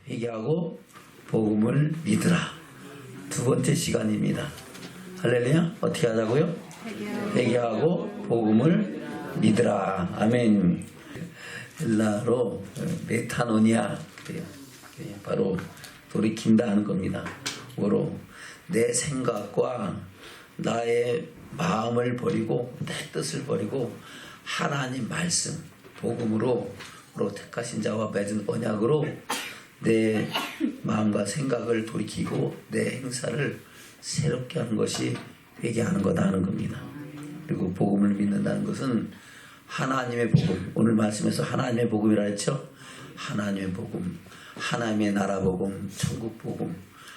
회개하고 복음을 믿으라. 두 번째 시간입니다. 할렐루야. 어떻게 하자고요? 회개하고 복음을 믿으라. 아멘. 헬라로 메타노니아, 바로 돌이킨다 하는 겁니다. 뭐로? 내 생각과 나의 마음을 버리고 내 뜻을 버리고 하나님 말씀 복음으로 택하신 자와 맺은 언약으로 내 마음과 생각을 돌이키고 내 행사를 새롭게 하는 것이 회개하는 거다 하는 겁니다. 그리고 복음을 믿는다는 것은 하나님의 복음, 오늘 말씀에서 하나님의 복음이라 했죠. 하나님의 복음, 하나님의 나라 복음, 천국 복음,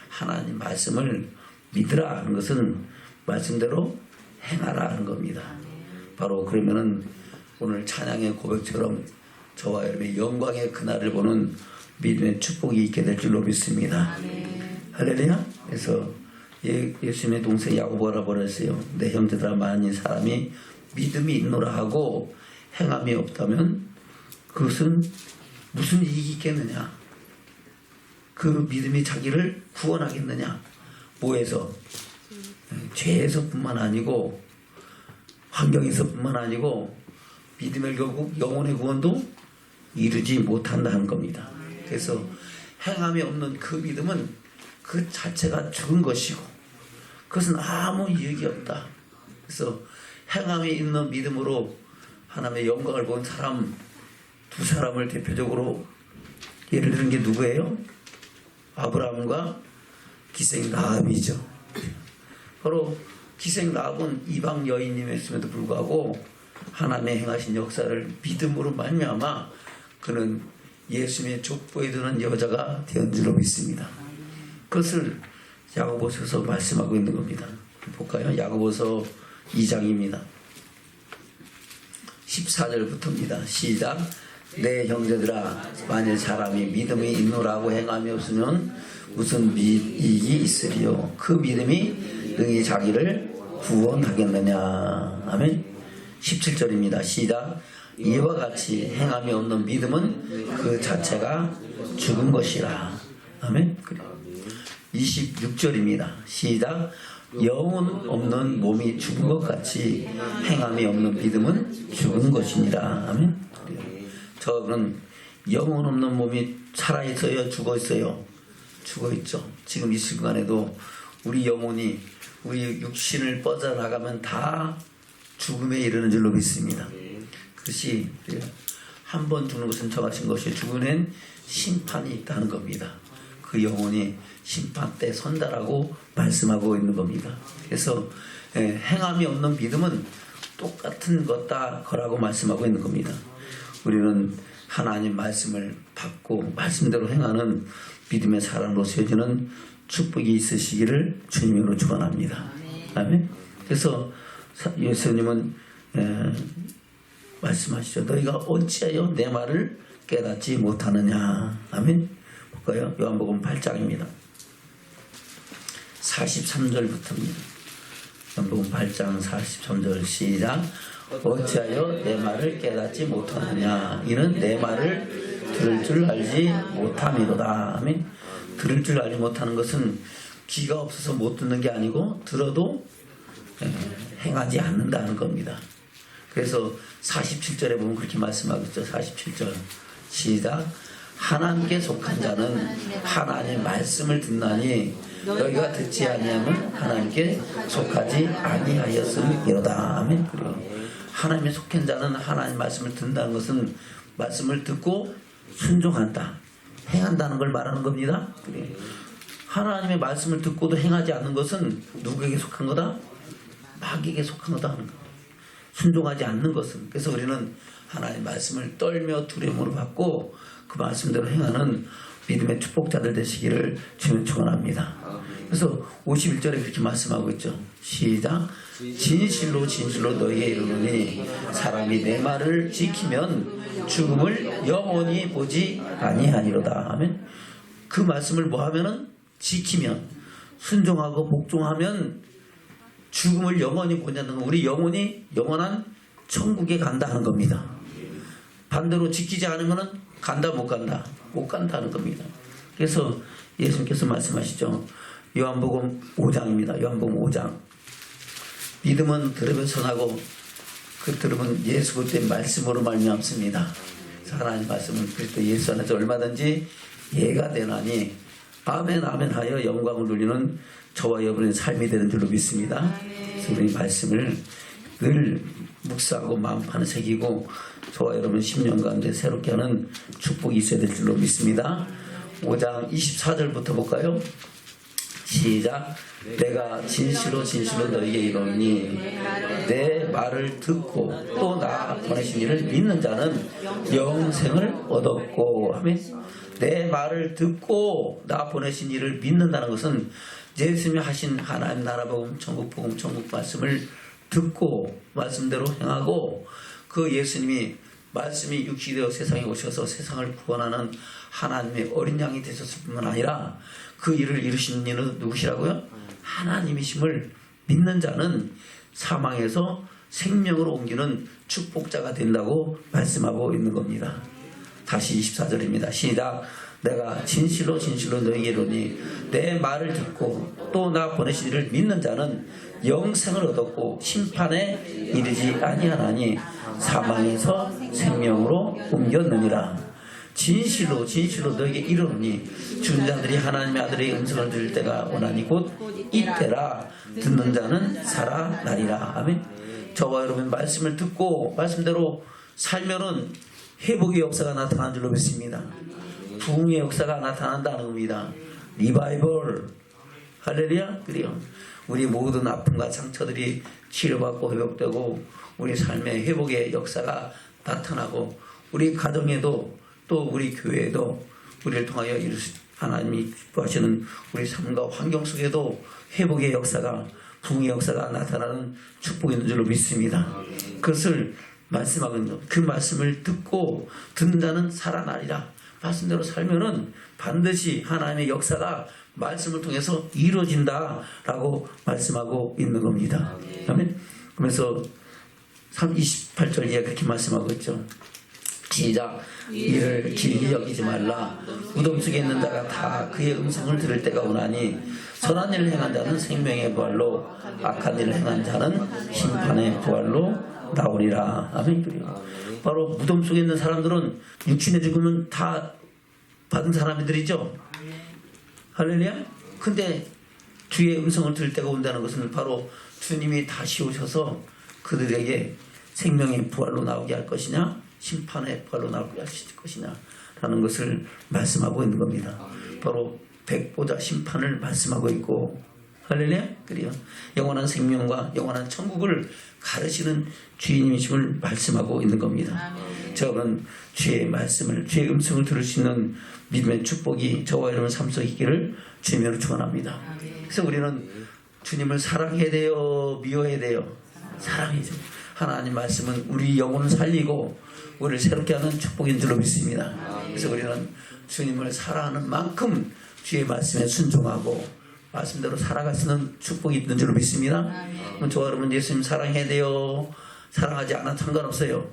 하나님 말씀을 믿으라 하는 것은 말씀대로 행하라 하는 겁니다. 바로 그러면은 오늘 찬양의 고백처럼 저와 여러분의 영광의 그날을 보는 믿음의 축복이 있게 될 줄로 믿습니다. 할렐루야. 그래서 예수님의 동생 야고보가 버렸어요. 내 형제들아, 만일 사람이 믿음이 있노라 하고 행함이 없다면 그것은 무슨 이익이 있겠느냐? 그 믿음이 자기를 구원하겠느냐? 뭐에서? 죄에서뿐만 아니고 환경에서뿐만 아니고 믿음의 결국 영혼의 구원도 이루지 못한다는 겁니다. 그래서 행함이 없는 그 믿음은 그 자체가 죽은 것이고 그것은 아무 이익이 없다. 그래서 행함이 있는 믿음으로 하나님의 영광을 본 사람 두 사람을 대표적으로 예를 드는 게 누구예요? 아브라함과 기생 라합이죠. 바로 기생 라합은 이방 여인임에도 불구하고 하나님의 행하신 역사를 믿음으로 말미암아 그는 예수님의 족보에 드는 여자가 된 줄로 믿습니다. 그것을 야고보서에서 말씀하고 있는 겁니다. 볼까요? 야고보서 2장입니다. 14절부터입니다. 시작. 내 형제들아, 만일 사람이 믿음이 있노라고 행함이 없으면 무슨 이익이 있으리요? 그 믿음이 능히 자기를 구원하겠느냐. 아멘. 17절입니다. 시작. 이와 같이 행함이 없는 믿음은 그 자체가 죽은 것이라. 아멘. 26절입니다. 시작. 영혼 없는 몸이 죽은 것 같이 행함이 없는 믿음은 죽은 것이니라. 아멘. 저는 영혼 없는 몸이 살아있어요? 죽어있어요? 죽어있죠. 지금 이 순간에도 우리 영혼이 우리 육신을 뻗어나가면 다 죽음에 이르는 줄로 믿습니다. 그것이 한 번 죽는 것은 정하신 것이 죽으면 심판이 있다는 겁니다. 그 영혼이 심판 때 선다라고 말씀하고 있는 겁니다. 그래서 행함이 없는 믿음은 똑같은 거라고 말씀하고 있는 겁니다. 우리는 하나님 말씀을 받고 말씀대로 행하는 믿음의 사람으로서 여지는 축복이 있으시기를 주님으로 축원합니다. 아멘. 그래서 예수님은 말씀하시죠. 너희가 어찌하여 내 말을 깨닫지 못하느냐. 아멘. 볼까요? 요한복음 8장입니다. 43절부터입니다. 요한복음 8장 43절 시작. 어찌하여 내 말을 깨닫지 못하느냐. 이는 내 말을 들을 줄 알지 못함이로다. 아멘. 들을 줄 알지 못하는 것은 귀가 없어서 못 듣는 게 아니고 들어도 행하지 않는다는 겁니다. 그래서 47절에 보면 그렇게 말씀하겠죠. 47절 시작. 하나님께 속한 자는 하나님의 말씀을 듣나니 너희가 듣지 아니하면 하나님께 속하지 아니하였음이로다. 아멘. 그리고 하나님의 속한 자는 하나님 말씀을 듣는다는 것은 말씀을 듣고 순종한다, 행한다는 걸 말하는 겁니다. 그래. 하나님의 말씀을 듣고도 행하지 않는 것은 누구에게 속한 거다? 마귀에게 속한 거다 하는 거다. 순종하지 않는 것은. 그래서 우리는 하나님의 말씀을 떨며 두려움으로 받고 그 말씀대로 행하는 믿음의 축복자들 되시기를 주님 축원합니다. 그래서 51절에 그렇게 말씀하고 있죠. 시작. 진실로 진실로 너희에게 이르노니 사람이 내 말을 지키면 죽음을 영원히 보지 아니하니로다. 아멘. 그 말씀을 뭐 하면은 지키면 순종하고 복종하면 죽음을 영원히 보냐는 건 우리 영혼이 영원한 천국에 간다 하는 겁니다. 반대로 지키지 않으면 간다 못 간다? 못 간다는 겁니다. 그래서 예수님께서 말씀하시죠. 요한복음 5장입니다. 요한복음 5장. 믿음은 들으면 선하고 그 들으면 예수 그리스도의 말씀으로 말미암습니다. 하나님 말씀은 그리스도 예수 안에서 얼마든지 예가 되나니 아멘 아멘 하여 영광을 돌리는 저와 여러분의 삶이 되는 줄로 믿습니다. 그래서 우리 말씀을 늘 묵상하고 마음판에 새기고 저와 여러분 10년 가운데 새롭게 하는 축복이 있어야 될 줄로 믿습니다. 5장 24절부터 볼까요? 시작. 내가 진실로 진실로 너희에게 이르노니 내 말을 듣고 또 나 보내신 이를 믿는 자는 영생을 얻었고 하면 내 말을 듣고 나 보내신 이를 믿는다는 것은 예수님이 하신 하나님 나라 복음 천국 복음 천국 말씀을 듣고 말씀대로 행하고 그 예수님이 말씀이 육신이 되어 세상에 오셔서 세상을 구원하는 하나님의 어린 양이 되셨을 뿐만 아니라 그 일을 이루신 이는 누구시라고요? 하나님이심을 믿는 자는 사망에서 생명으로 옮기는 축복자가 된다고 말씀하고 있는 겁니다. 다시 24절입니다. 시작. 내가 진실로 진실로 너희에게 이르노니 내 말을 듣고 또 나 보내신 이를 믿는 자는 영생을 얻었고 심판에 이르지 아니하나니 사망에서 생명으로 옮겼느니라. 진실로 진실로 너에게 이르노니 죽은 자들이 하나님의 아들의 음성을 들을 때가 오나니 곧 이때라. 듣는 자는 살아나리라. 아멘. 저와 여러분 말씀을 듣고 말씀대로 살면은 회복의 역사가 나타나는 줄로 믿습니다. 부흥의 역사가 나타난다는 겁니다. 리바이벌. 할렐루야. 그래요. 우리 모든 아픔과 상처들이 치료받고 회복되고 우리 삶의 회복의 역사가 나타나고 우리 가정에도 또 우리 교회에도 우리를 통하여 하나님이 기뻐하시는 우리 삶과 환경 속에도 회복의 역사가 부흥의 역사가 나타나는 축복이 있는 줄로 믿습니다. 그것을 말씀하거든요. 그 말씀을 듣고 듣는 자는 살아나리라. 말씀대로 살면은 반드시 하나님의 역사가 말씀을 통해서 이루어진다라고 말씀하고 있는 겁니다. 아멘. 그러면서 28절 이하 그렇게 말씀하고 있죠. 시작. 이를 길게 여기지 말라. 무덤 속에 있는 자가 다 그의 음성을 들을 때가 오나니 선한 일을 행한 자는 생명의 부활로 악한 일을 행한 자는 심판의 부활로 나오리라. 아멘. 바로 무덤 속에 있는 사람들은 육신의 죽음은 다 받은 사람들이죠. 할렐루야. 근데 주의 음성을 들을 때가 온다는 것은 바로 주님이 다시 오셔서 그들에게 생명의 부활로 나오게 할 것이냐 심판의 부활로 나오게 할 것이냐 라는 것을 말씀하고 있는 겁니다. 바로 백보자 심판을 말씀하고 있고 할렐루야. 그래요. 영원한 생명과 영원한 천국을 가르치는 주인님이심을 말씀하고 있는 겁니다. 저는 주의 말씀을 주의 음성을 들을 수 있는 믿음의 축복이 저와 여러분 삶 속에 있기를 주님으로 축원합니다. 그래서 우리는 주님을 사랑해야 돼요, 미워해야 돼요? 사랑이죠. 하나님 말씀은 우리 영혼을 살리고 우리를 새롭게 하는 축복인 줄로 믿습니다. 그래서 우리는 주님을 사랑하는 만큼 주의 말씀에 순종하고 말씀대로 살아갈 수 있는 축복이 있는 줄로 믿습니다. 그럼 저와 여러분 예수님 사랑해야 돼요? 사랑하지 않아도 상관없어요.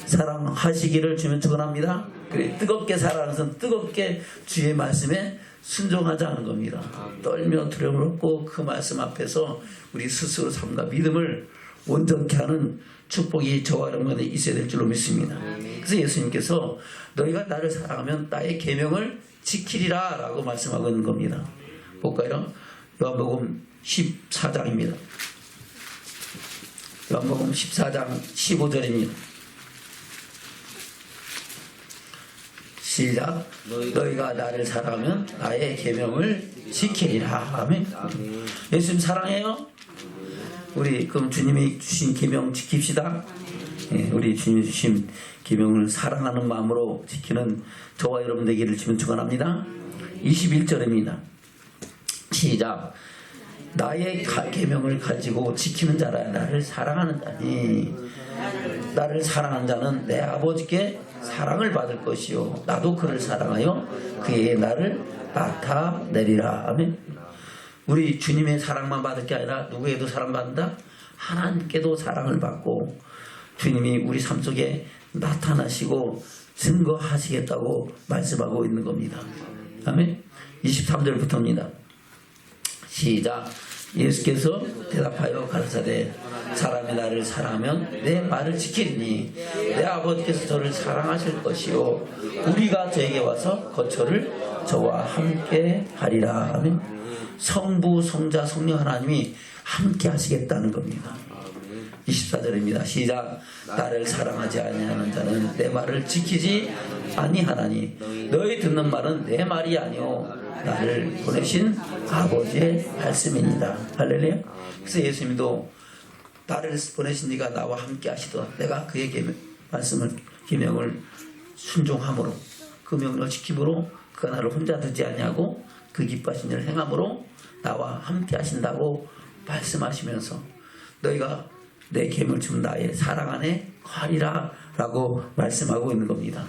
사랑하시기를 주면 축원합니다. 그래, 뜨겁게 살아가서 뜨겁게 주의 말씀에 순종하자는 겁니다. 떨며 두려움을 얻고 그 말씀 앞에서 우리 스스로 삶과 믿음을 온전케 하는 축복이 저와 여러분에 있어야 될 줄로 믿습니다. 그래서 예수님께서 너희가 나를 사랑하면 나의 계명을 지키리라 라고 말씀하고 있는 겁니다. 볼까요? 요한복음 14장입니다. 요한복음 14장 15절입니다. 시작. 너희가 나를 사랑하면 나의 계명을 지키리라. 아멘. 예수님 사랑해요? 우리 그럼 주님이 주신 계명 지킵시다. 우리 주님이 주신 계명을 사랑하는 마음으로 지키는 저와 여러분 되기를 주면 축원합니다. 21절입니다. 시작. 나의 계명을 가지고 지키는 자라. 나를 사랑하는 자니 나를 사랑하는 자는 내 아버지께 사랑을 받을 것이요 나도 그를 사랑하여 그의 나를 나타내리라. 아멘. 우리 주님의 사랑만 받을 게 아니라 누구에도 사랑받는다? 하나님께도 사랑을 받고 주님이 우리 삶 속에 나타나시고 증거하시겠다고 말씀하고 있는 겁니다. 아멘. 23절부터입니다. 시작. 예수께서 대답하여 가르치되 사람이 나를 사랑하면 내 말을 지키리니 내 아버지께서 저를 사랑하실 것이요 우리가 저에게 와서 거처를 저와 함께 하리라. 아멘. 성부 성자 성령 하나님이 함께 하시겠다는 겁니다. 24절입니다. 시작. 나를 사랑하지 아니하는 자는 내 말을 지키지 아니하나니 너희 듣는 말은 내 말이 아니오 나를 보내신 아버지의 말씀입니다. 할렐루야. 그래서 예수님도 나를 보내신 네가 나와 함께 하시도다. 내가 그의 말씀을 계명을 순종함으로 그 명령을 지킴으로 그 나를 혼자 두지 아니하고 그 기뻐하신 일을 행함으로 나와 함께 하신다고 말씀하시면서 너희가 내 계명을 준 나의 사랑 안에 거하리라 라고 말씀하고 있는 겁니다.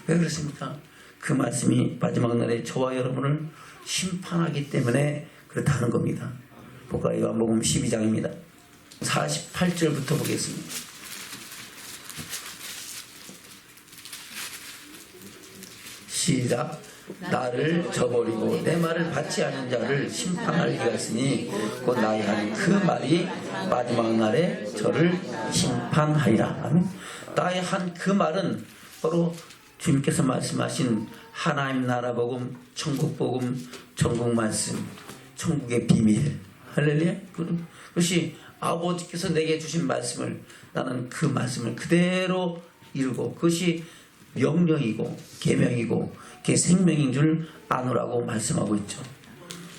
왜 그렇습니까? 그 말씀이 마지막 날에 저와 여러분을 심판하기 때문에 그렇다는 겁니다. 볼까요? 요한복음 12장입니다. 48절부터 보겠습니다. 시작. 나를 저버리고 내 말을 받지 않은 자를 심판할 이가 있으니 곧 나의 한 그 말이 마지막 날에 저를 심판하리라. 아멘. 나의 한 그 말은 바로 주님께서 말씀하신 하나님 나라 복음, 천국 복음, 천국 말씀, 천국의 비밀. 할렐루야. 그것이 아버지께서 내게 주신 말씀을 나는 그 말씀을 그대로 이루고 그것이 명령이고 계명이고 그게 생명인 줄 아노라고 말씀하고 있죠.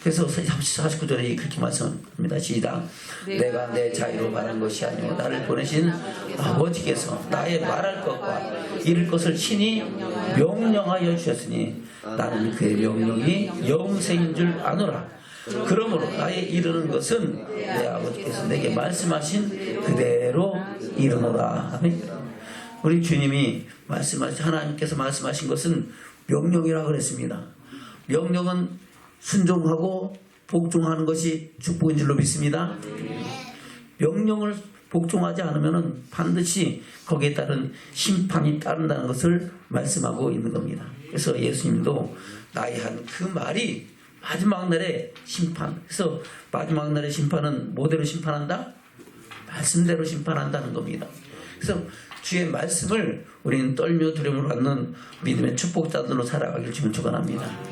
그래서 49절에 그렇게 말씀합니다. 시작. 내가 내 자유로 말한 것이 아니오 나를 보내신 아버지께서 나의 말할 것과 이룰 것을 친히 명령하여 주셨으니 나는 그의 명령이 영생인 줄 아노라. 그러므로 나의 이루는 것은 내 아버지께서 내게 말씀하신 그대로 이루노라. 아멘. 우리 주님이 말씀하신 하나님께서 말씀하신 것은 명령이라고 그랬습니다. 명령은 순종하고 복종하는 것이 축복인 줄로 믿습니다. 명령을 복종하지 않으면 반드시 거기에 따른 심판이 따른다는 것을 말씀하고 있는 겁니다. 그래서 예수님도 나의 한 그 말이 마지막 날의 심판. 그래서 마지막 날의 심판은 뭐대로 심판한다? 말씀대로 심판한다는 겁니다. 그래서 주의 말씀을 우리는 떨며 두려움을 갖는 믿음의 축복자들로 살아가길 주님 축원합니다.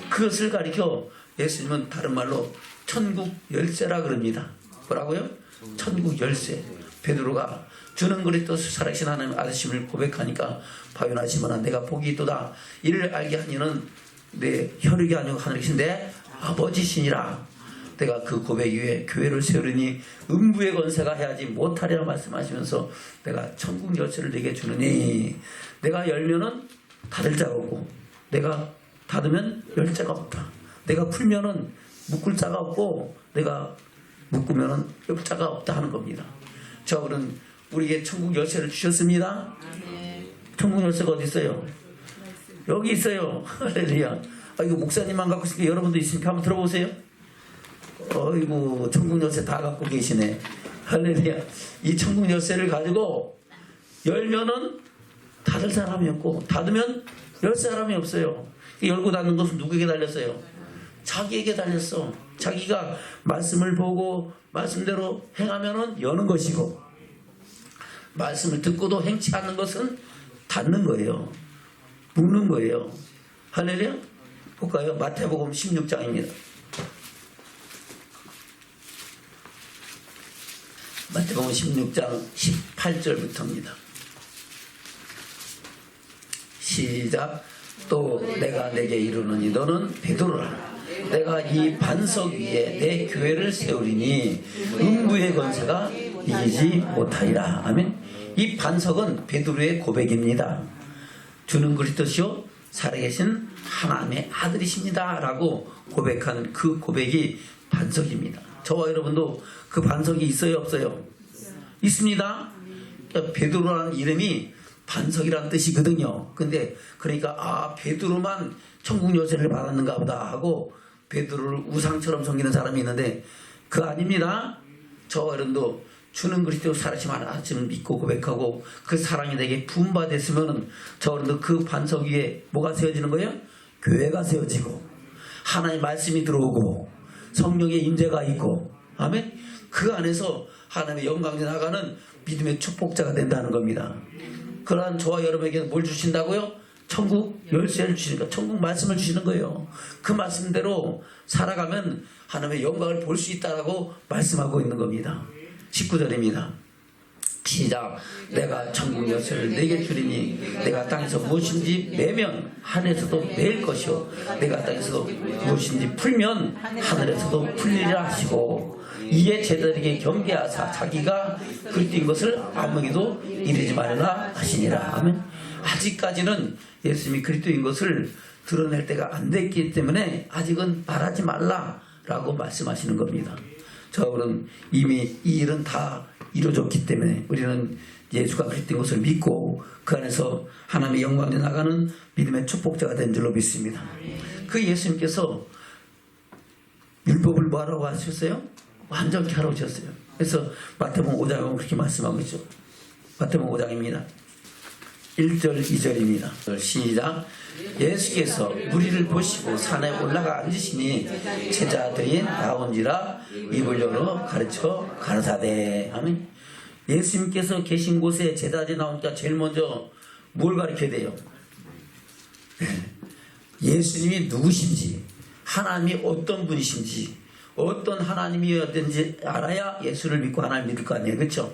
그것을 가리켜 예수님은 다른 말로 천국 열쇠라 그럽니다. 뭐라고요? 천국 열쇠. 베드로가 주는 그리스도 살아계신 하나님 아드심을 고백하니까 바요나 시몬아 내가 복이 있도다. 이를 알게 하니는 내 혈육이 아니고 하늘에 계신 내 아버지시니라. 내가 그 고백 위에 교회를 세우리니 음부의 권세가 해하지 못하리라 말씀하시면서 내가 천국 열쇠를 내게 주느니 내가 열면은 닫을 자가 없고 내가 닫으면 열 자가 없다. 내가 풀면은 묶을 자가 없고 내가 묶으면은 열 자가 없다 하는 겁니다. 저분은 우리에게 천국 열쇠를 주셨습니다. 천국 열쇠가 어디 있어요? 여기 있어요. 할렐루야. 이거 목사님만 갖고 있으니까 여러분도 있으니까 한번 들어보세요. 어이구 천국 열쇠 다 갖고 계시네. 할렐루야. 이 천국 열쇠를 가지고 열면은 닫을 사람이 없고 닫으면 열 사람이 없어요. 열고 닫는 것은 누구에게 달렸어요? 자기에게 달렸어. 자기가 말씀을 보고 말씀대로 행하면은 여는 것이고 말씀을 듣고도 행치 않는 것은 닫는 거예요. 묶는 거예요. 할렐루야. 볼까요? 마태복음 16장입니다. 마태복음 16장 18절부터입니다. 시작. 또 내가 내게 이르노니 너는 베드로라. 내가 이 반석 위에 내 교회를 세우리니 음부의 권세가 이기지 못하리라. 아멘. 이 반석은 베드로의 고백입니다. 주는 그리스도시요 살아계신 하나님의 아들이십니다 라고 고백하는 그 고백이 반석입니다. 저와 여러분도 그 반석이 있어요 없어요? 있습니다. 그러니까 베드로라는 이름이 반석이라는 뜻이거든요. 근데 그러니까 베드로만 천국 열쇠를 받았는가 보다 하고 베드로를 우상처럼 섬기는 사람이 있는데 그거 아닙니다. 저와 여러분도 주는 그리스도 살아계신 하나님을 믿고 고백하고 그 사랑이 내게 부음받았으면 저와 여러분도 그 반석 위에 뭐가 세워지는 거예요? 교회가 세워지고 하나님의 말씀이 들어오고 성령의 임재가 있고, 아멘. 그 안에서 하나님의 영광에 나가는 믿음의 축복자가 된다는 겁니다. 그러한 저와 여러분에게 뭘 주신다고요? 천국 열쇠를 주시니까 천국 말씀을 주시는 거예요. 그 말씀대로 살아가면 하나님의 영광을 볼 수 있다라고 말씀하고 있는 겁니다. 19절입니다. 시작. 내가 천국 열쇠를 내게 주리니 내가 땅에서 무엇인지 매면 하늘에서도 매일 것이요 내가 땅에서 무엇인지 풀면 하늘에서도 풀리리라 하시고, 이에 제자들에게 경계하사 자기가 그리스도인 것을 아무에게도 이르지 말라 하시니라. 아멘. 아직까지는 예수님이 그리스도인 것을 드러낼 때가 안 됐기 때문에 아직은 말하지 말라라고 말씀하시는 겁니다. 저는 이미 이 일은 다 이루어졌기 때문에 우리는 예수가 그리스도인 것을 믿고 그 안에서 하나님의 영광에 나가는 믿음의 축복자가 된 줄로 믿습니다. 그 예수님께서 율법을 뭐하라고 하셨어요? 완전케 하라고 하셨어요. 그래서 마태복음 5장에 보면 그렇게 말씀하고 있죠. 마태복음 5장입니다. 1절 2절입니다. 시작. 예수께서 무리를 보시고 산에 올라가 앉으시니 제자들이 나온지라 입을 열어 가르쳐 가르사대. 아멘. 예수님께서 계신 곳에 제자들이 나오니까 제일 먼저 뭘 가르쳐야 돼요? 예수님이 누구신지, 하나님이 어떤 분이신지, 어떤 하나님이었든지 알아야 예수를 믿고 하나님 믿을 거 아니에요. 그렇죠?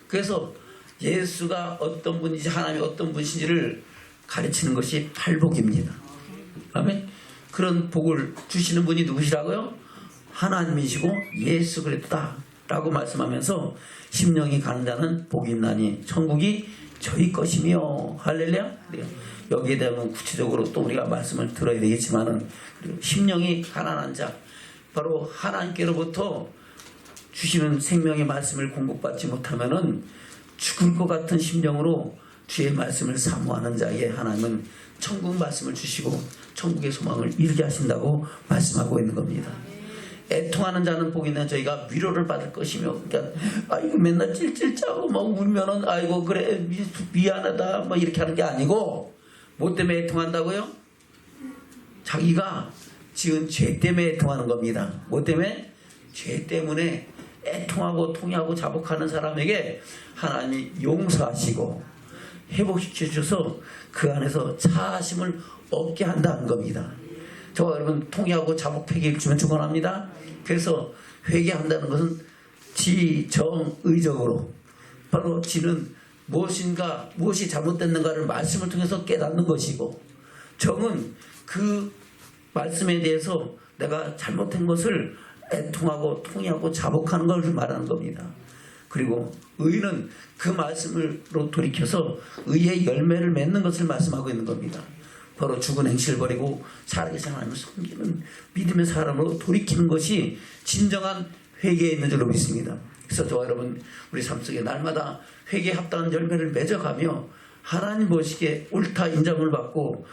그래서 예수가 어떤 분인지 하나님이 어떤 분이신지를 가르치는 것이 팔복입니다. 아멘. 그런 복을 주시는 분이 누구시라고요? 하나님이시고 예수 그리스도다라고 말씀하면서 심령이 가는 자는 복이 있나니 천국이 저희 것이며. 할렐루야. 여기에 대한 구체적으로 또 우리가 말씀을 들어야 되겠지만은 심령이 가난한 자, 바로 하나님께로부터 주시는 생명의 말씀을 공급받지 못하면은 죽을 것 같은 심령으로 주의 말씀을 사모하는 자에게 하나님은 천국 말씀을 주시고 천국의 소망을 이루게 하신다고 말씀하고 있는 겁니다. 애통하는 자는 복이 있는 저희가 위로를 받을 것이며, 그러니까 아이고 맨날 찔찔 짜고 막 울면은 아이고 그래 미안하다 뭐 이렇게 하는 게 아니고, 뭐 때문에 애통한다고요? 자기가 지은 죄 때문에 애통하는 겁니다. 뭐 때문에? 죄 때문에 애통하고 통회하고 자복하는 사람에게 하나님이 용서하시고 회복시켜 주셔서 그 안에서 자아심을 얻게 한다는 겁니다. 저와 여러분 통회하고 자복 회개를 주면 축원합니다. 그래서 회개한다는 것은 지정의적으로 바로 지는 무엇이 잘못됐는가를 말씀을 통해서 깨닫는 것이고, 정은 그 말씀에 대해서 내가 잘못한 것을 애통하고 통회하고 자복하는 걸 말하는 겁니다. 그리고 의는 그 말씀으로 돌이켜서 의의 열매를 맺는 것을 말씀하고 있는 겁니다. 바로 죽은 행실을 버리고 살아계신 하나님을 섬기는 믿음의 사람으로 돌이키는 것이 진정한 회개에 있는 줄로 믿습니다. 그래서 저와 여러분 우리 삶 속에 날마다 회개에 합당한 열매를 맺어가며 하나님 보시기에 옳다 인정을 받고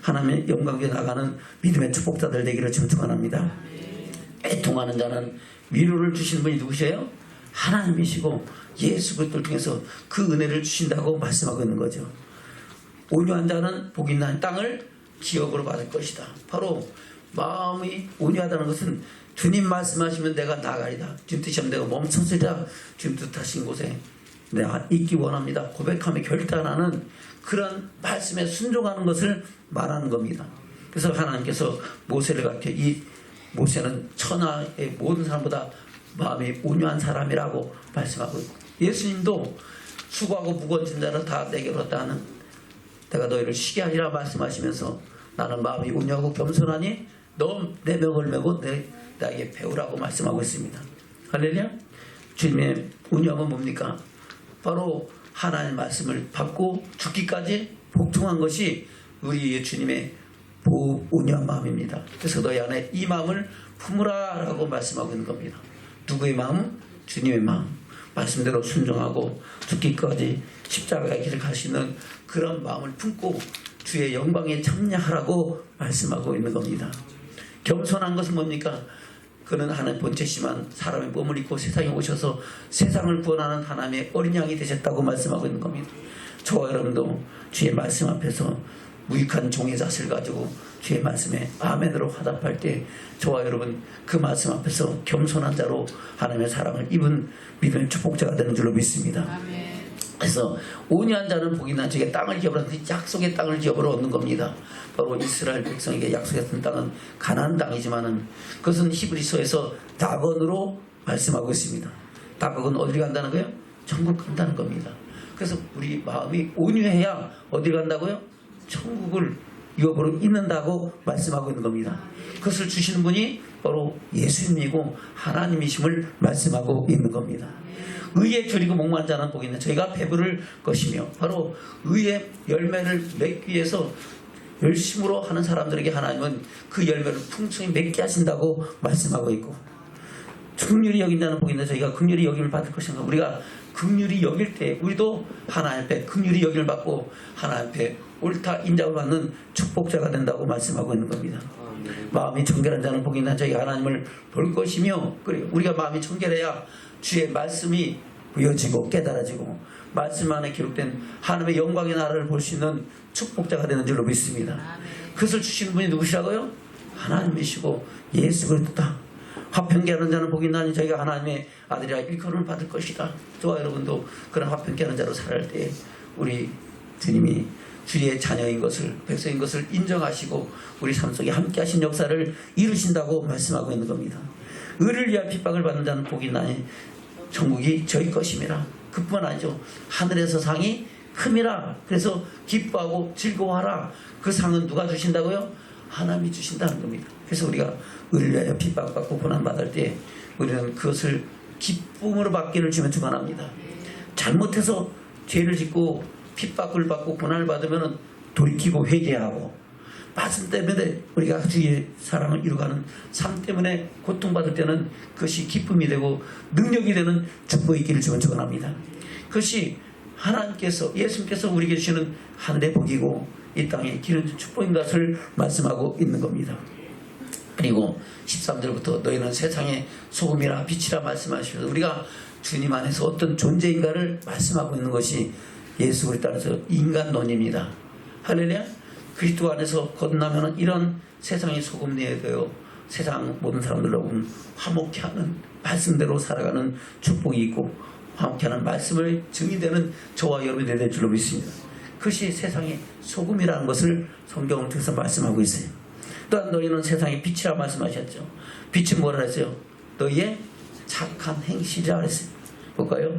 하나님의 영광에 나가는 믿음의 축복자들 되기를 축원합니다. 애통하는 자는 위로를 주시는 분이 누구세요? 하나님이시고 예수 그리스도를 통해서 그 은혜를 주신다고 말씀하고 있는 거죠. 온유한 자는 복이 있는 땅을 기업으로 받을 것이다. 바로 마음이 온유하다는 것은 주님 말씀하시면 내가 나가리다. 주님 뜻이면 내가 멈춰서리다. 주님 뜻하신 곳에 내가 있기 원합니다. 고백하며 결단하는 그런 말씀에 순종하는 것을 말하는 겁니다. 그래서 하나님께서 모세를 가르쳐 이 모세는 천하의 모든 사람보다 마음이 온유한 사람이라고 말씀하고 있고, 예수님도 수고하고 무거운 짐자를 다 내게로 왔다 하는 내가 너희를 쉬게 하리라 말씀하시면서 나는 마음이 온유하고 겸손하니 너 내 명을 메고 나에게 배우라고 말씀하고 있습니다. 할렐루야. 주님의 온유함은 뭡니까? 바로 하나님의 말씀을 받고 죽기까지 복종한 것이 우리 주님의 온유한 마음입니다. 그래서 너희 안에 이 마음을 품으라 라고 말씀하고 있는 겁니다. 누구의 마음? 주님의 마음. 말씀대로 순종하고 죽기까지 십자가의 길을 가시는 그런 마음을 품고 주의 영광에 참여하라고 말씀하고 있는 겁니다. 겸손한 것은 뭡니까? 그는 하나님 본체시만 사람의 몸을 입고 세상에 오셔서 세상을 구원하는 하나님의 어린 양이 되셨다고 말씀하고 있는 겁니다. 저와 여러분도 주의 말씀 앞에서 무익한 종의 자세를 가지고 주의 말씀에 아멘으로 화답할 때 저와 여러분 그 말씀 앞에서 겸손한 자로 하나님의 사랑을 입은 믿음의 축복자가 되는 줄로 믿습니다. 그래서 온유한 자는 복이 난 저게 땅을 기업으로 약속의 땅을 기업으로 얻는 겁니다. 바로 이스라엘 백성에게 약속했던 땅은 가나안 땅이지만은 그것은 히브리서에서 다건으로 말씀하고 있습니다. 다건은 어디를 간다는 거예요? 천국 간다는 겁니다. 그래서 우리 마음이 온유해야 어디를 간다고요? 천국을 유업으로 잇는다고 말씀하고 있는 겁니다. 그것을 주시는 분이 바로 예수님이고 하나님이심을 말씀하고 있는 겁니다. 의에 줄이고 목마른 자는 복이 있는 저희가 배부를 것이며 바로 의의 열매를 맺기 위해서 열심으로 하는 사람들에게 하나님은 그 열매를 풍성히 맺게 하신다고 말씀하고 있고 긍휼히 여긴 자는 복이 있는 저희가 긍휼히 여김을 받을 것인가. 우리가 긍휼히 여길 때 우리도 하나님 앞에 긍휼히 여김을 받고 하나님 앞에 옳다 인정을 받는 축복자가 된다고 말씀하고 있는 겁니다. 마음이 청결한 자는 복이 있는 저희가 하나님을 볼 것이며 그래 우리가 마음이 청결해야 주의 말씀이 보여지고 깨달아지고 말씀 안에 기록된 하나님의 영광의 나라를 볼 수 있는 축복자가 되는 줄로 믿습니다. 그것을 주시는 분이 누구시라고요? 하나님이시고 예수 그리스도다. 화평케 하는 자는 복이 있나니 저희가 하나님의 아들이라 일컬음을 받을 것이다. 저와 여러분도 그런 화평케 하는 자로 살아갈 때 우리 주님이 주의 자녀인 것을 백성인 것을 인정하시고 우리 삶 속에 함께 하신 역사를 이루신다고 말씀하고 있는 겁니다. 의를 위한 핍박을 받는 자는 복이 있나니 천국이 저희 것임이라. 그뿐 아니죠. 하늘에서 상이 큼이라. 그래서 기뻐하고 즐거워하라. 그 상은 누가 주신다고요? 하나님이 주신다는 겁니다. 그래서 우리가 의를 위하여 핍박받고 고난받을 때 우리는 그것을 기쁨으로 받기를 주면 축원합니다. 잘못해서 죄를 짓고 핍박을 받고 고난을 받으면 돌이키고 회개하고 말씀 때문에 우리가 주의 사랑을 이루가는 삶 때문에 고통받을 때는 그것이 기쁨이 되고 능력이 되는 축복이 있기를 주면 축원합니다. 그것이 하나님께서 예수님께서 우리에게 주시는 하늘의 복이고 이 땅에 기름 축복인 것을 말씀하고 있는 겁니다. 그리고 13절부터 너희는 세상의 소금이라 빛이라 말씀하시면서 우리가 주님 안에서 어떤 존재인가를 말씀하고 있는 것이 예수 그리스도 안에서 인간론입니다. 할렐루야. 그리스도 안에서 거듭나면 이런 세상의 소금 내에 되어 세상 모든 사람들로 화목케 하는 말씀대로 살아가는 축복이 있고 화목케 하는 말씀을 증인되는 저와 여러분이 될 줄로 믿습니다. 그것이 세상의 소금이라는 것을 성경을 통해서 말씀하고 있어요. 또한 너희는 세상의 빛이라 말씀하셨죠. 빛은 뭐라 했어요? 너희의 착한 행실이라 했어요. 볼까요?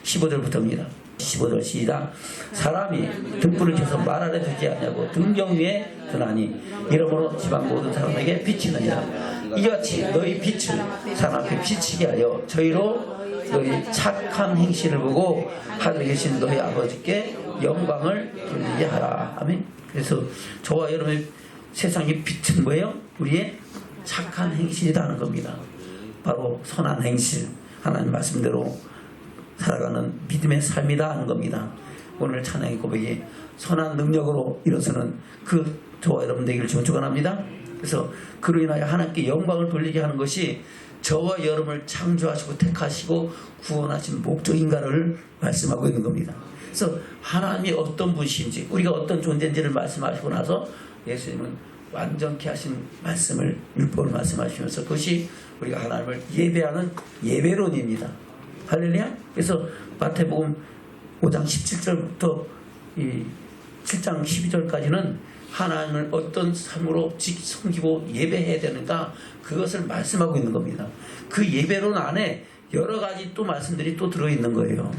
15절부터입니다. 15절 시작. 사람이 등불을 켜서 말 아래 두지 않냐고 등경 위에 드나니 이러므로 지방 모든 사람에게 비치느니라. 이같이 너희 빛을 사람 앞에 비치게 하여 저희로 너희 착한 행실을 보고 하늘에 계신 너희 아버지께 영광을 돌리게 하라. 아멘. 그래서 저와 여러분의 세상의 빛은 뭐예요? 우리의 착한 행실이라는 겁니다. 바로 선한 행실, 하나님 말씀대로 살아가는 믿음의 삶이다 하는 겁니다. 오늘 찬양의 고백이 선한 능력으로 일어서는 그 저와 여러분 되기를 축원합니다. 그래서 그로 인하여 하나님께 영광을 돌리게 하는 것이 저와 여러분을 창조하시고 택하시고 구원하신 목적인가를 말씀하고 있는 겁니다. 그래서 하나님이 어떤 분이신지 우리가 어떤 존재인지를 말씀하시고 나서 예수님은 완전케 하신 말씀을 율법을 말씀하시면서 그것이 우리가 하나님을 예배하는 예배론입니다. 할렐루야. 그래서 마태복음 5장 17절부터 이 7장 12절까지는 하나님을 어떤 삶으로 섬기고 예배해야 되는가 그것을 말씀하고 있는 겁니다. 그 예배론 안에 여러 가지 또 말씀들이 또 들어있는 거예요.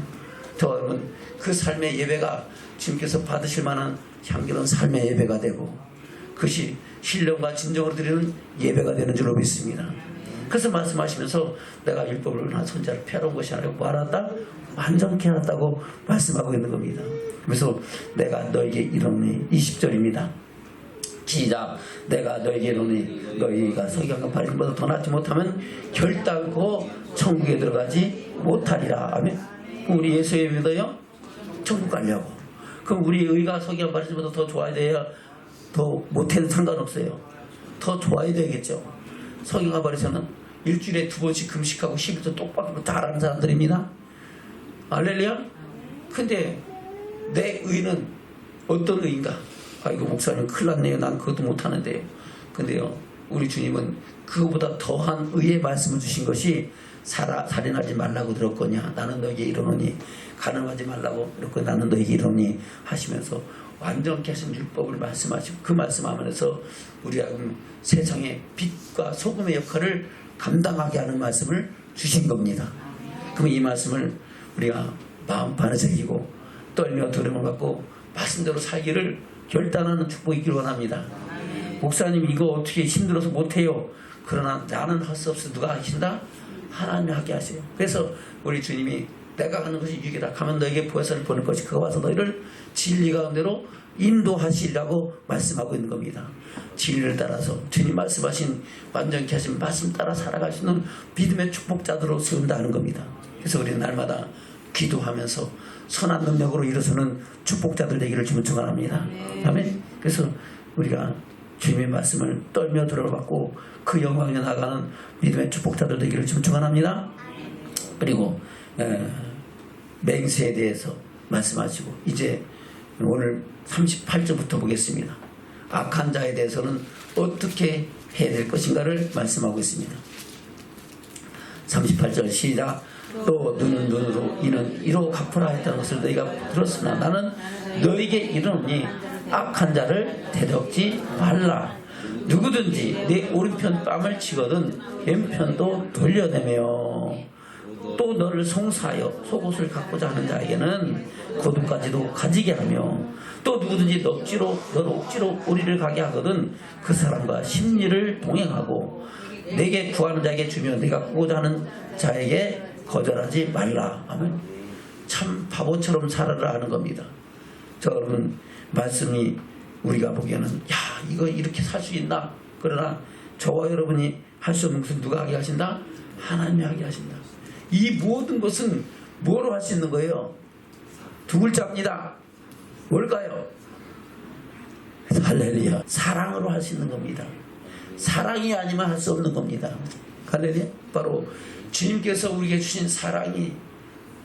저 여러분 그 삶의 예배가 주님께서 받으실 만한 향기로운 삶의 예배가 되고 그것이 신령과 진정으로 드리는 예배가 되는 줄로 믿습니다. 그래서 말씀하시면서 내가 율법을 나 손자를 펴놓은 것이 아니라 뭐 알았다? 완전케 하였다고 말씀하고 있는 겁니다. 그래서 내가 너에게 이르노니 20절입니다. 시작. 내가 너에게 이르노니 너희가 서기관과 바리새인보다 더 낫지 못하면 결단코 천국에 들어가지 못하리라. 아멘. 우리 예수의 믿어요? 천국 가려고. 그럼 우리 의가 서기관 바리새인보다 더 좋아야 돼야 더 못해도 상관없어요. 더 좋아야 되겠죠. 서기관 바리새인은 일주일에 2번씩 금식하고 10일도 똑바로 잘하는 사람들입니다. 할렐루야. 근데 내 의는 어떤 의인가? 아이고 목사님 큰일 났네요. 난 그것도 못하는데요. 근데요 우리 주님은 그거보다 더한 의의 말씀을 주신 것이 살인하지 말라고 들었거냐 나는 너에게 이르노니, 가늠하지 말라고 그랬거니 나는 너에게 이르노니 하시면서 완전케 하신 율법을 말씀하시고, 그 말씀하면서 우리가 세상의 빛과 소금의 역할을 감당하게 하는 말씀을 주신 겁니다. 그럼 이 말씀을 우리가 마음판에 새기고 떨며 두려움을 갖고 말씀대로 살기를 결단하는 축복이 있기를 원합니다. 목사님 이거 어떻게 힘들어서 못해요. 그러나 나는 할 수 없어. 누가 하신다? 하나님이 하게 하세요. 그래서 우리 주님이 내가 하는 것이 유익이다. 가면 너에게 보혜사를 보낼 것이 그거 와서 너희를 진리 가운데로 인도하시리라고 말씀하고 있는 겁니다. 진리를 따라서 주님 말씀하신 완전케 하신 말씀 따라 살아가시는 믿음의 축복자들로 세운다 하는 겁니다. 그래서 우리는 날마다 기도하면서 선한 능력으로 일어서는 축복자들 되기를 주님 축원합니다. 아멘. 그래서 우리가 주님의 말씀을 떨며 들어받고 그 영광에 나가는 믿음의 축복자들 되기를 주님 축원합니다. 그리고 맹세에 대해서 말씀하시고 이제 오늘 38절부터 보겠습니다. 악한 자에 대해서는 어떻게 해야 될 것인가를 말씀하고 있습니다. 38절 시작. 또 눈은 눈으로 이는 이로 갚으라 했다는 것을 너희가 들었으나 나는 너희에게 이르노니 악한 자를 대적지 말라. 누구든지 내 오른편 뺨을 치거든 왼편도 돌려내며 또 너를 송사하여 속옷을 갖고자 하는 자에게는 겉옷까지도 가지게 하며 또 누구든지 너를 억지로 우리를 가게 하거든 그 사람과 심리를 동행하고 내게 구하는 자에게 주며 내가 구고자 하는 자에게 거절하지 말라 하면 참 바보처럼 살아라 하는 겁니다. 여러분 말씀이 우리가 보기에는 야 이거 이렇게 살 수 있나? 그러나 저와 여러분이 할 수 없는 것은 누가 하게 하신다? 하나님이 하게 하신다. 이 모든 것은 뭐로 할 수 있는 거예요? 두 글자입니다. 뭘까요? 할렐루야. 사랑으로 할 수 있는 겁니다. 사랑이 아니면 할 수 없는 겁니다. 할렐루야. 바로 주님께서 우리에게 주신 사랑이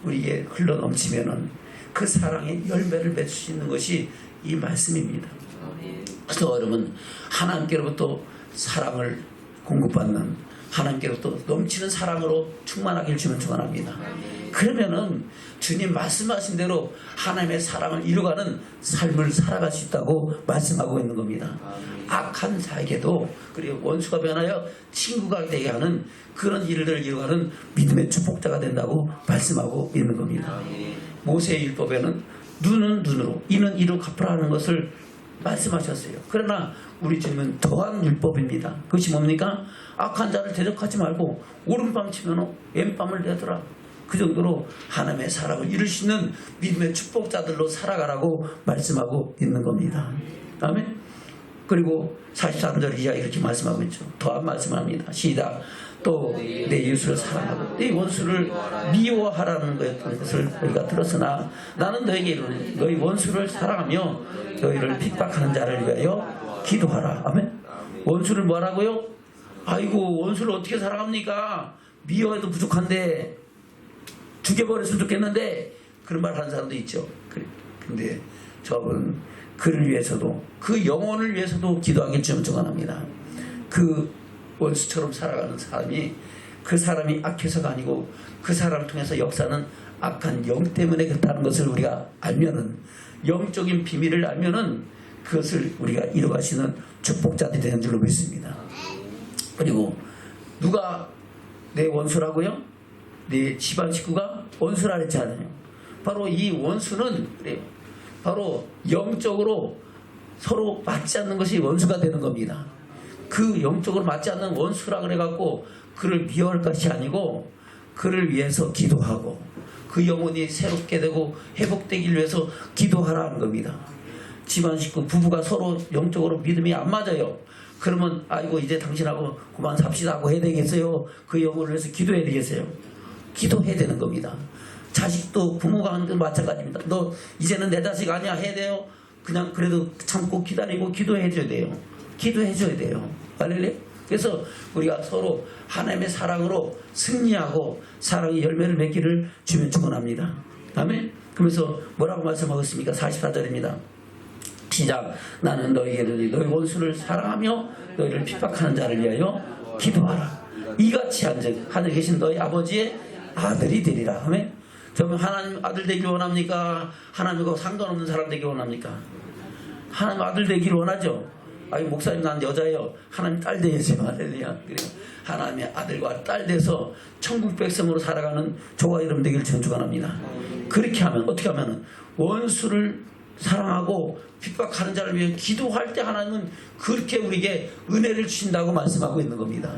우리에게 흘러넘치면은 그 사랑의 열매를 맺을 수 있는 것이 이 말씀입니다. 그래서 여러분 하나님께로부터 사랑을 공급받는, 하나님께로부터 넘치는 사랑으로 충만하길 주면 축원합니다. 그러면은 주님 말씀하신 대로 하나님의 사랑을 이루어가는 삶을 살아갈 수 있다고 말씀하고 있는 겁니다. 악한 자에게도 그리고 원수가 변하여 친구가 되게 하는 그런 일들을 이루어가는 믿음의 축복자가 된다고 말씀하고 있는 겁니다. 모세의 율법에는 눈은 눈으로 이는 이로 갚으라 하는 것을 말씀하셨어요. 그러나 우리 주님은 더한 율법입니다. 그것이 뭡니까? 악한 자를 대적하지 말고 오른밤 치면 왼밤을 내더라. 그 정도로 하나님의 사랑을 이룰 수 있는 믿음의 축복자들로 살아가라고 말씀하고 있는 겁니다. 아멘. 그리고 43절 이하 이렇게 말씀하고 있죠. 더한 말씀합니다. 시작. 또 내 이웃을 사랑하고 내 원수를 미워하라는 것을 우리가 들었으나 나는 너에게 이르노니 너희 원수를 사랑하며 너희를 핍박하는 자를 위하여 기도하라. 아멘. 원수를 뭐하라고요? 아이고 원수를 어떻게 사랑합니까? 미워해도 부족한데 죽여버렸으면 좋겠는데 그런 말 하는 사람도 있죠. 근데 저는 그를 위해서도 그 영혼을 위해서도 기도하길 좀 축원합니다. 그 원수처럼 살아가는 사람이 그 사람이 악해서가 아니고 그 사람을 통해서 역사는 악한 영 때문에 그렇다는 것을 우리가 알면은 영적인 비밀을 알면은 그것을 우리가 이루어가시는 축복자들이 되는 줄로 믿습니다. 그리고 누가 내 원수라고요? 내 집안 식구가 원수라 그랬잖아요. 바로 이 원수는 그래요. 바로 영적으로 서로 맞지 않는 것이 원수가 되는 겁니다. 그 영적으로 맞지 않는 원수라 그래갖고 그를 미워할 것이 아니고 그를 위해서 기도하고 그 영혼이 새롭게 되고 회복되기 위해서 기도하라는 겁니다. 집안 식구 부부가 서로 영적으로 믿음이 안 맞아요. 그러면 아이고 이제 당신하고 그만 삽시다 하고 해야 되겠어요? 그 영혼을 위해서 기도해야 되겠어요? 기도해야 되는 겁니다. 자식도 부모가 하는 건 마찬가지입니다. 너 이제는 내 자식 아니야 해야 돼요? 그냥 그래도 참고 기다리고 기도해줘야 돼요. 기도해줘야 돼요. 할렐루야. 그래서 우리가 서로 하나님의 사랑으로 승리하고 사랑의 열매를 맺기를 주면 축원합니다. 아멘. 그러면서 뭐라고 말씀하고 있습니까? 44절입니다. 시작. 나는 너희에게 이르노니 너희 원수를 사랑하며 너희를 핍박하는 자를 위하여 기도하라. 이같이 한즉 하늘에 계신 너희 아버지의 아들이 되리라. 아멘. 저는 하나님 아들 되길 원합니까? 하나님과 상관없는 사람 되길 원합니까? 하나님 아들 되길 원하죠. 아니 목사님 난 여자예요. 하나님 딸 되야지. 할렐루야. 그래요. 하나님의 아들과 딸 돼서 천국 백성으로 살아가는 저와 여러분 되길 전 축원합니다. 그렇게 하면 어떻게 하면 원수를 사랑하고 핍박하는 자를 위해 기도할 때 하나님은 그렇게 우리에게 은혜를 주신다고 말씀하고 있는 겁니다.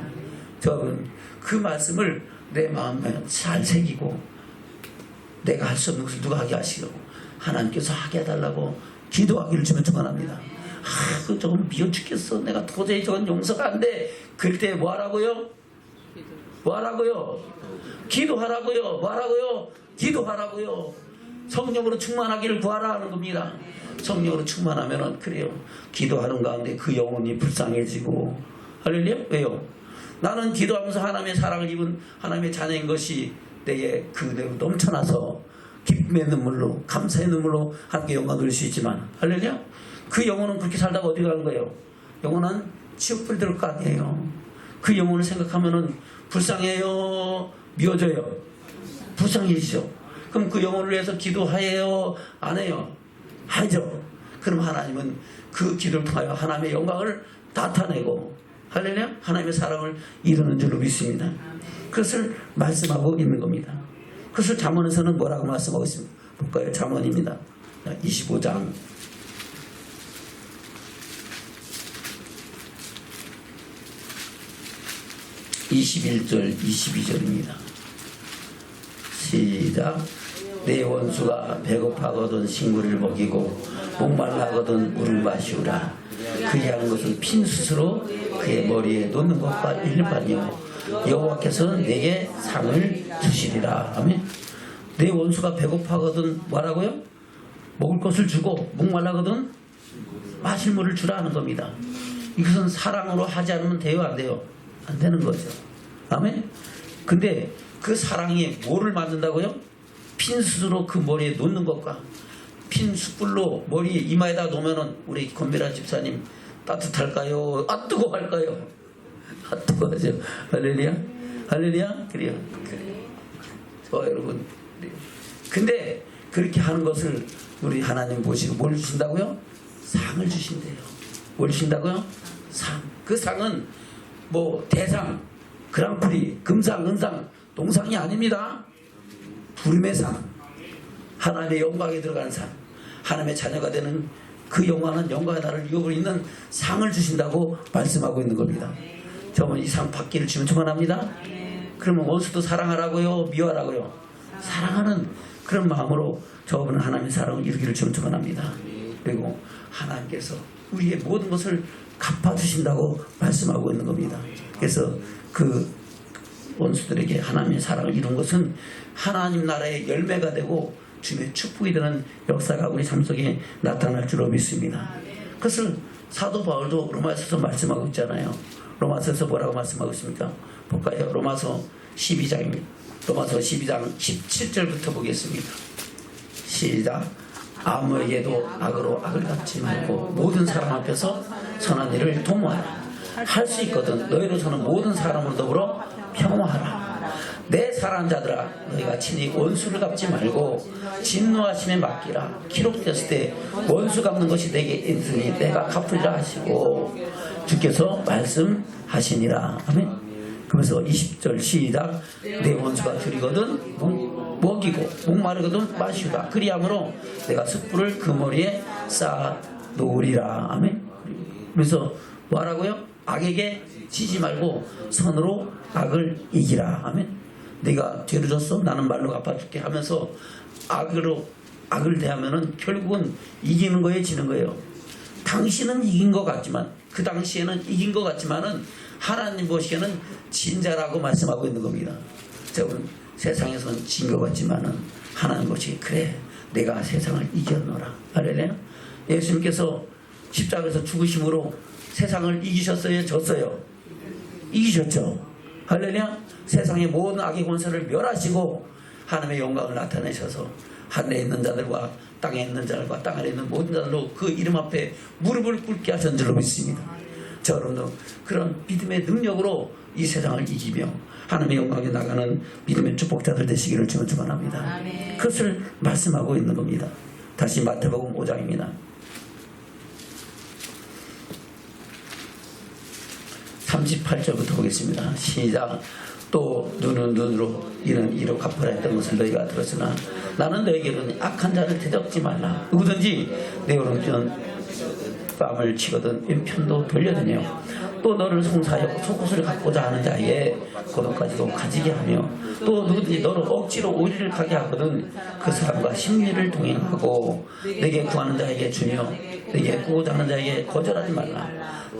저는 그 말씀을 내 마음에 잘 새기고 내가 할 수 없는 것을 누가 하게 하시려고 하나님께서 하게 해달라고 기도하기를 주면 축원합니다. 그 저건 미워 죽겠어. 내가 도저히 저건 용서가 안 돼. 그럴 때 뭐 하라고요? 뭐 하라고요? 기도하라고요. 뭐 하라고요? 기도하라고요. 성령으로 충만하기를 구하라 하는 겁니다. 성령으로 충만하면은 그래요. 기도하는 가운데 그 영혼이 불쌍해지고 할렐루야. 왜요? 나는 기도하면서 하나님의 사랑을 입은 하나님의 자녀인 것이 내게 그대로 넘쳐나서 기쁨의 눈물로 감사의 눈물로 함께 영광 돌릴 수 있지만 할렐루야. 그 영혼은 그렇게 살다가 어디 가는 거예요? 영혼은 지옥불 들을 거 아니에요. 그 영혼을 생각하면은 불쌍해요? 미워져요? 불쌍해지죠. 그럼 그 영혼을 위해서 기도해요? 안 해요? 하죠. 그럼 하나님은 그 기도를 통하여 하나님의 영광을 나타내고 할렐루야. 하나님의 사랑을 이루는 줄로 믿습니다. 그것을 말씀하고 있는 겁니다. 그것을 잠언에서는 뭐라고 말씀하고 있습니다. 볼까요? 잠언입니다. 25장 21절 22절입니다. 시작. 내 원수가 배고파거든 식물을 먹이고 목말라거든 물을 마시우라. 그리 하는 것은 핀 숯으로 그의 머리에 놓는 것과 일반이요 여호와께서는 내게 상을 주시리라. 아멘. 내 원수가 배고파거든 뭐라고요? 먹을 것을 주고 목말라거든 마실 물을 주라 하는 겁니다. 이것은 사랑으로 하지 않으면 돼요? 안 돼요? 안 되는 거죠. 아멘. 근데 그 사랑이 뭐를 만든다고요? 핀 숯으로 그 머리에 놓는 것과 핀 숯불로 머리 이마에다 놓으면은 우리 권미라 집사님 따뜻할까요? 아 뜨거워할까요? 아 뜨거워하죠. 할렐루야. 할렐루야. 그래요. 저 여러분. 그래요. 근데 그렇게 하는 것을 우리 하나님 보시고 뭘 주신다고요? 상을 주신대요. 뭘 주신다고요? 상. 그 상은 뭐 대상, 그랑프리, 금상, 은상, 동상이 아닙니다. 부름의 상, 하나님의 영광에 들어가는 상, 하나님의 자녀가 되는 그 영광은 영광의 나를 유업을 있는 상을 주신다고 말씀하고 있는 겁니다. 저는 이 상 받기를 주면 축원합니다. 그러면 원수도 사랑하라고요? 미워하라고요? 사랑하는 그런 마음으로 저분은 하나님의 사랑을 이루기를 주면 축원합니다. 그리고 하나님께서 우리의 모든 것을 갚아주신다고 말씀하고 있는 겁니다. 그래서 그 원수들에게 하나님의 사랑을 이룬 것은 하나님 나라의 열매가 되고 주님의 축복이 되는 역사가 우리 삶 속에 나타날 줄로 믿습니다. 그것을 사도 바울도 로마서에서 말씀하고 있잖아요. 로마서에서 뭐라고 말씀하고 있습니까? 볼까요? 로마서 12장입니다. 로마서 12장 17절부터 보겠습니다. 시작. 아무에게도 악으로 악을 갚지 말고 모든 사람 앞에서 선한 일을 도모하라. 할 수 있거든 너희로서는 모든 사람으로 더불어 평화하라. 내 사랑하는 자들아 너희가 친히 원수를 갚지 말고 진노하심에 맡기라. 기록되었을 때 원수 갚는 것이 내게 있으니 내가 갚으리라 하시고 주께서 말씀하시니라. 아멘. 그래서 20절 시작. 내 원수가 줄이거든 먹이고 목마르거든 마시라. 그리함으로 내가 숯불을 그 머리에 쌓아 놓으리라. 아멘. 그래서 뭐하라고요? 악에게 지지 말고 선으로 악을 이기라. 아멘. 네가 죄를 졌어? 나는 말로 갚아줄게 하면서 악을 대하면은 결국은 이기는 거예요, 지는 거예요? 당신은 이긴 것 같지만 그 당시에는 이긴 것 같지만은 하나님 보시기에는 진자라고 말씀하고 있는 겁니다. 저는 세상에서는 진 것 같지만은 하나님 보시기에 그래 내가 세상을 이겼노라. 할렐루야. 예수님께서 십자가에서 죽으심으로 세상을 이기셨어요? 졌어요? 이기셨죠. 할렐루야. 세상의 모든 악의 권세를 멸하시고 하나님의 영광을 나타내셔서 하늘에 있는 자들과 땅에 있는 자들과 땅 아래 있는 모든 자들로 그 이름 앞에 무릎을 꿇게 하신 줄로 믿습니다. 저 여러분도 그런 믿음의 능력으로 이 세상을 이기며 하나님의 영광에 나가는 믿음의 축복자들 되시기를 주님 축원합니다. 그것을 말씀하고 있는 겁니다. 다시 마태복음 5장입니다. 38절부터 보겠습니다. 시작. 또 눈은 눈으로 이는 이로 갚으라 했던 것을 너희가 들었으나 나는 너희에게는 악한 자를 대적지 말라. 누구든지 내 오른편 뺨을 치거든 왼편도 돌려드며 또 너를 송사하여 속옷을 갖고자 하는 자에게 겉옷까지도 가지게 하며 또 누구든지 너를 억지로 오리를 가게 하거든 그 사람과 심리를 동행하고 내게 구하는 자에게 주며 내게 구고자 하는 자에게 거절하지 말라.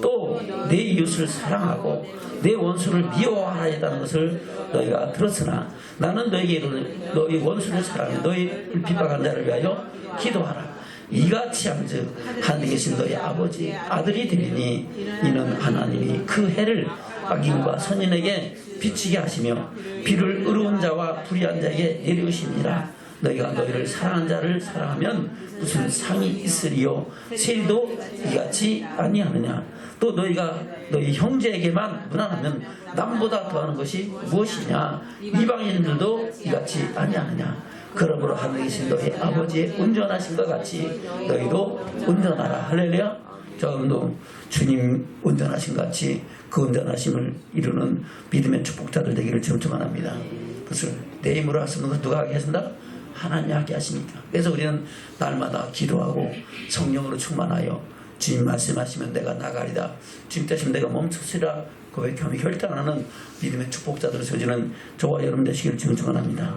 또 내 이웃을 사랑하고 내 원수를 미워하라 했다는 것을 너희가 들었으나 나는 너희에게 이르노니 너희 원수를 사랑해 너희를 핍박한 자를 위하여 기도하라. 이같이 한즉 하늘에 계신 너희 아버지 아들이 되리니 이는 하나님이 그 해를 악인과 선인에게 비치게 하시며 비를 의로운 자와 불의한 자에게 내리우시니라. 너희가 너희를 사랑한 자를 사랑하면 무슨 상이 있으리요 세리도 이같이 아니하느냐. 또 너희가 너희 형제에게만 무난하면 남보다 더하는 것이 무엇이냐. 이방인들도 이같이 아니하느냐. 그러므로 하늘에 계신 너희 아버지의 온전하신 것 같이 너희도 온전하라. 할렐루야. 저도 주님 온전하신 것 같이 그 온전하심을 이루는 믿음의 축복자들 되기를 축원합니다. 그것을 내 힘으로 하시는 것을 누가 하게 하신다? 하나님이 하게 하십니까? 그래서 우리는 날마다 기도하고 성령으로 충만하여 주님 말씀하시면 내가 나가리다. 주님 뜻이면 내가 멈추시라. 고백하며 결단하는 믿음의 축복자들을 세워주는 저와 여러분 되시기를 축원합니다.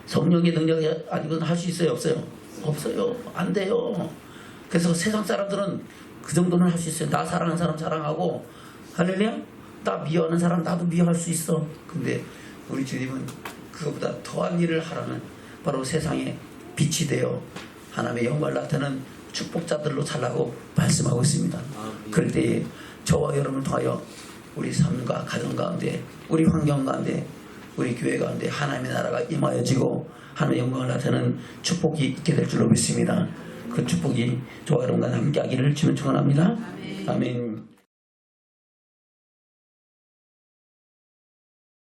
성령의 능력이 아니고는 할 수 있어요? 없어요? 없어요. 안 돼요. 그래서 세상 사람들은 그 정도는 할 수 있어요. 나 사랑하는 사람 사랑하고 할렐루야. 나 미워하는 사람 나도 미워할 수 있어. 근데 우리 주님은 그것보다 더한 일을 하라는 바로 세상에 빛이 되어 하나님의 영광을 나타내는 축복자들로 살라고 말씀하고 있습니다. 그럴 때에 저와 여러분을 통하여 우리 삶과 가정 가운데 우리 환경 가운데 우리 교회 가운데 하나님의 나라가 임하여지고 하나님의 영광을 나타내는 축복이 있게 될 줄로 믿습니다. 그 축복이 저와 여러분과 함께 하기를 주님 축원합니다. 아멘.